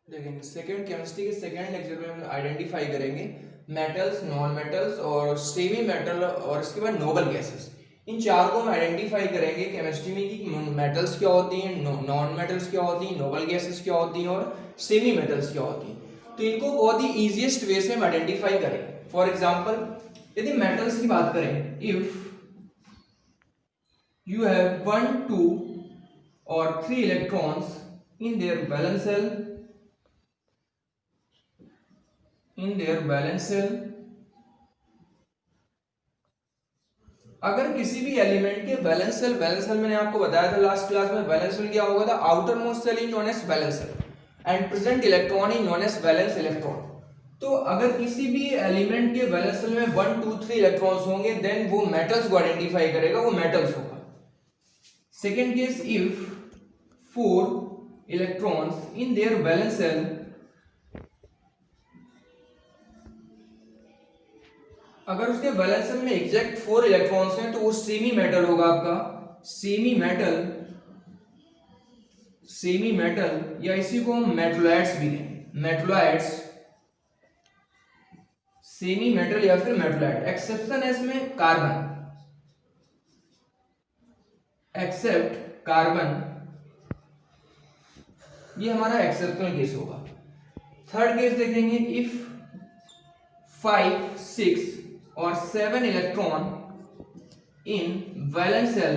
देखेंगे second chemistry के second lecture में हम आइडेंटिफाई करेंगे मेटल्स, नॉन मेटल्स और सेमी मेटल और इसके बाद नोबल गैसेस। इन चार को हम आइडेंटिफाई करेंगे केमिस्ट्री में कि मेटल्स क्या होती हैं, नॉन मेटल्स क्या होती हैं, नोबल गैसेस क्या होती हैं और सेमी मेटल्स क्या होती हैं। तो इनको बहुत ही ईजिएस्ट वे से हम आइडेंटिफाई करें। फॉर एग्जाम्पल यदि मेटल्स की बात करें, if you have 1, 2 or 3 electrons in their valence shell, अगर किसी भी एलिमेंट के वैलेंस सेल मैंने आपको बताया था लास्ट क्लास में, वैलेंस सेल क्या होगा था, outermost shell is known as valence shell and present electron is known as valence electron. तो अगर किसी भी एलिमेंट के वैलेंस सेल में 1, 2, 3 इलेक्ट्रॉन्स होंगे देन वो मेटल्स को आइडेंटिफाई करेगा, वो मेटल्स होगा। Second case, if 4 electrons in their valence shell, अगर उसके वैलेंस शेल में एग्जैक्ट 4 इलेक्ट्रॉन्स हैं तो वो सेमी मेटल होगा आपका। सेमी मेटल या इसी को हम मेटलॉइड्स भी कहेंगे, मेटलॉइड्स, सेमी मेटल या फिर मेटलॉइड। एक्सेप्शन है इसमें कार्बन, एक्सेप्ट कार्बन, ये हमारा एक्सेप्शनल केस होगा। थर्ड केस देखेंगे, इफ 5, 6 और 7 इलेक्ट्रॉन इन वैलेंस शेल,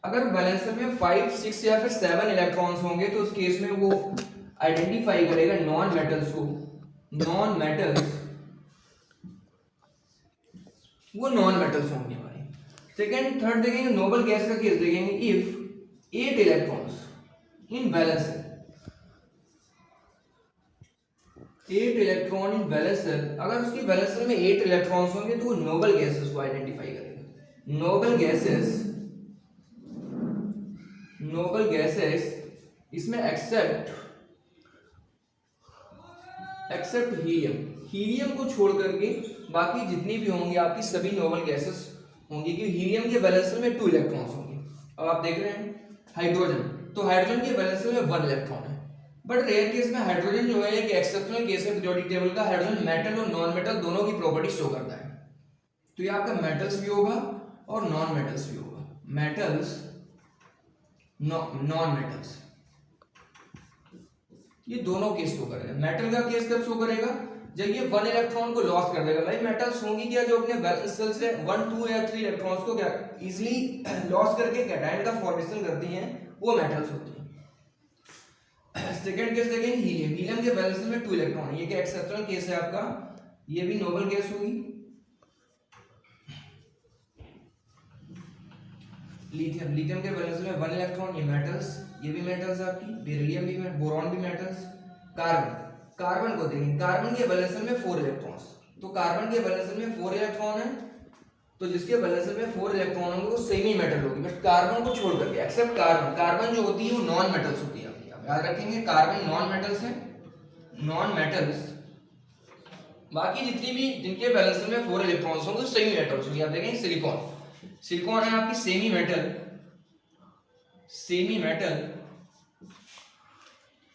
अगर वैलेंस शेल में 5, 6 या फिर 7 इलेक्ट्रॉन्स होंगे तो उस केस में वो आइडेंटिफाई करेगा नॉन मेटल्स को। नॉन मेटल्स, वो नॉन मेटल्स होंगे हमारे। सेकेंड थर्ड देखेंगे, नोबल गैस का केस देखेंगे, if 8 electrons in valence shell, 8 electron in valence shell, अगर उसकी वैलेंस शेल में 8 इलेक्ट्रॉन्स होंगे तो वो नोबल गैसेस को आइडेंटिफाई करेगा। नोबल गैसेस इसमें एक्सेप्ट हीलियम को छोड़ करके बाकी जितनी भी होंगी आपकी सभी नोबल गैसेस होंगी, क्योंकि हीलियम के वैलेंस शेल में 2 इलेक्ट्रॉन्स होंगे। अब आप देख रहे हैं हाइड्रोजन, तो हाइड्रोजन के वैलेंस शेल में 1 इलेक्ट्रॉन है, बट रेयर केस में हाइड्रोजन जो है एक एक्सेप्शनल केस है पीरियोडिक टेबल का, हाइड्रोजन मेटल और नॉन मेटल दोनों की प्रॉपर्टी शो करता है। तो ये आपका मेटल्स भी होगा और नॉन मेटल्स भी होगा, मेटल्स, नॉन मेटल्स, ये दोनों केस शो करेगा। मेटल का केस कब शो करेगा, जब ये 1 इलेक्ट्रॉन को लॉस कर देगा। भाई मेटल्स होंगी क्या जो अपने वैलेंस शेल से 1, 2 या 3 इलेक्ट्रॉन्स को क्या इजीली लॉस करके कैटायन का फॉर्मेशन करती हैं, वो मेटल्स होती हैं। सेकंड केस देखेंगे हीलियम के वैलेंस शेल में 2 इलेक्ट्रॉन है, ये क्या एक्सेप्शनल केस है आपका, ये भी नोबल गैस होगी। लिथियम के वैलेंस शेल में 1 इलेक्ट्रॉन, ये मेटल्स, ये भी मेटल्स आपकी। बेरिलियम भी, बोरॉन भी मेटल्स। कार्बन को देखेंगे, कार्बन के वैलेंस शेल में 4 इलेक्ट्रॉन्स, तो कार्बन के वैलेंस शेल में 4 इलेक्ट्रॉन है, तो जिसके वैलेंस शेल में 4 इलेक्ट्रॉन होंगे वो सेमी मेटल होगी। बट कार्बन को छोड़ करके एक्सेप्ट कार्बन जो होती है वो नॉन मेटल्स होती है। याद रखेंगे कार्बन नॉन मेटल्स है, नॉन मेटल्स। बाकी जितनी भी जिनके वैलेंस शेल में 4 इलेक्ट्रॉन्स होंगे सेमी मेटल्स होगी। आप देखेंगे सिलिकॉन है आपकी सेमी मेटल।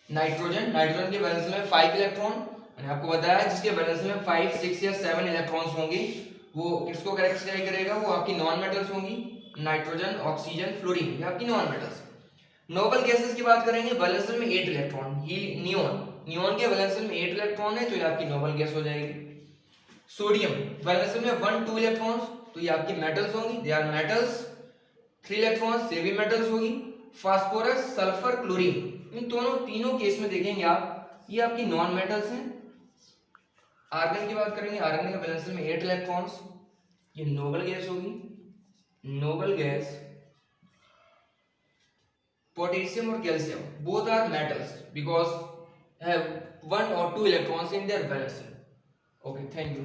नाइट्रोजन के वैलेंस शेल में 5 इलेक्ट्रॉन, मैंने आपको बताया जिसके वैलेंस शेल में 5, 6 या 7 इलेक्ट्रॉन्स होंगे वो किसको कैरेक्टराइज करेगा, वो आपकी नॉन मेटल्स होंगी। नाइट्रोजन, ऑक्सीजन, फ्लोरीन, ये आपकी नॉन मेटल्स। नोबल गैसेस की बात करेंगे, वैलेंस शेल में 8 इलेक्ट्रॉन, नियोन के वैलेंस शेल में 8 इलेक्ट्रॉन है तो ये आपकी नोबल गैस हो जाएगी। सोडियम वैलेंस शेल में 1, 2 इलेक्ट्रॉन्स, तो ये आपकी मेटल्स होंगी, दे आर मेटल्स। 3 इलेक्ट्रॉन्स, ये भी मेटल्स होगी। फास्फोरस, सल्फर, क्लोरीन, इन तीनों केस में देखेंगे आप ये आपकी नॉन मेटल्स हैं। आर्गन की बात करेंगे, आर्गन के वैलेंस शेल में 8 इलेक्ट्रॉन्स, ये नोबल गैस होगी। Noble gas. पोटेशियम और calcium both are metals because have 1 or 2 electrons in their valence shell. Okay, thank you.